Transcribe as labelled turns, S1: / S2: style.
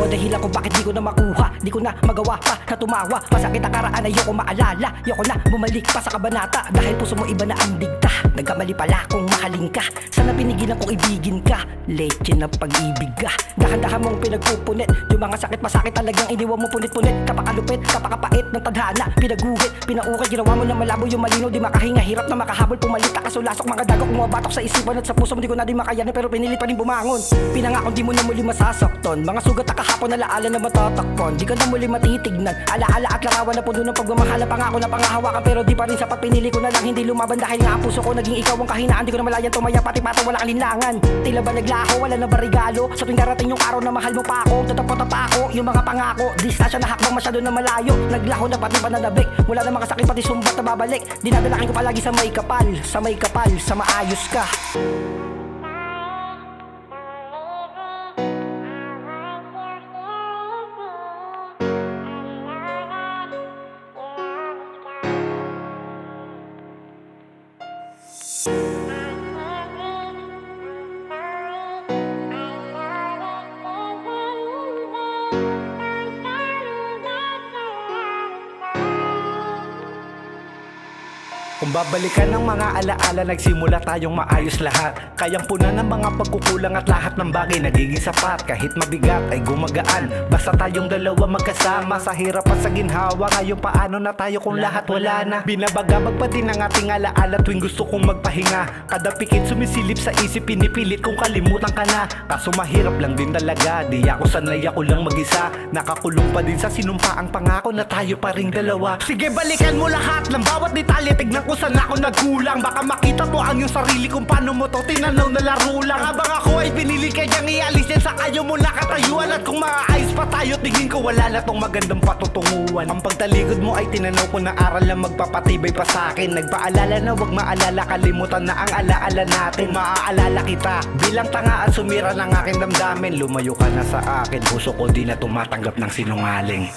S1: ang dahilan kung bakit di ko na makuha, di ko na magawa pa na tumawa. Masakit ang karaan, ayoko maalala, ayoko na bumalik pa sa kabanata. Dahil puso mo iba na ang digta, nagkamali pala kung mahalin ka. Sana pinigilan kong ibigin ka, leche na pag-ibig ka. Dahan-dahan mong pinagpupunit, yung mga sakit masakit talagang iniwan mo punit-punit. Kapakalupit, kapakapait ng tadhana, pinaguhit, pinaukit, ginawa mo na malabo yung malino. Di makahinga, hirap na makahabol, pumalita kasulasok, mga dagok umabatok sa isipan at sa puso mo. Di ko na din makayanin pero pinilit pa rin bumangon. Pinangako di mo na muli masasaktan, mga sugat na kahapon alaala na matatakpan. Di ka na muli matitignan, alaala at larawan na puno ng pagmamahal. Pangako na pangahawakan pero di pa rin sapat, pinili ko na lang hindi lumaban. Dahil nga ang puso ko naging ikaw ang kahinaan. Di ko na malayan tumaya, pati patong wala kalinlangan. Tila ba naglaho, wala na ba regalo? Sa tuwing darating yung araw na mahal mo pa ako, tatapot at ako yung mga pangako. Distansya na hakbang masyado na malayo, naglaho na pati pananabik. Wala na mga sakit pati sumbat na babalik. Dinadalakin ko palagi sa may kapal, sa may kapal, sa maayos ka.
S2: Kung babalikan ng mga alaala, nagsimula tayong maayos lahat. Kayang punan ng mga pagkukulang at lahat ng bagay nagiging sapat. Kahit mabigat ay gumagaan, basta tayong dalawa magkasama. Sa hirap at sa ginhawa, ngayon paano na tayo kung lahat wala na? Binabagabag pa din ang ating alaala tuwing gusto kong magpahinga. Kada pikit sumisilip sa isip, pinipilit kung kalimutan ka na. Kaso mahirap lang din talaga, di ako sanay, ako lang mag-isa. Nakakulong pa din sa sinumpaang pangako na tayo pa ring dalawa. Sige, balikan mo lahat ng bawat detalye, tignan kung saan ako nagkulang. Baka makita mo ang iyong sarili kung paano mo to tinanaw na laro lang. Habang ako ay pinili kayang ialis yan sa kayo mo nakatayuan. At kung maaayos pa tayo, tingin ko wala na tong magandang patutunguhan. Ang pagtalikod mo ay tinanaw ko na aral na magpapatibay pa sa akin. Nagpaalala na wag maalala, kalimutan na ang alaala natin. Maaalala kita bilang tanga at sumira ng aking damdamin. Lumayo ka na sa akin, puso ko di na tumatanggap ng sinungaling.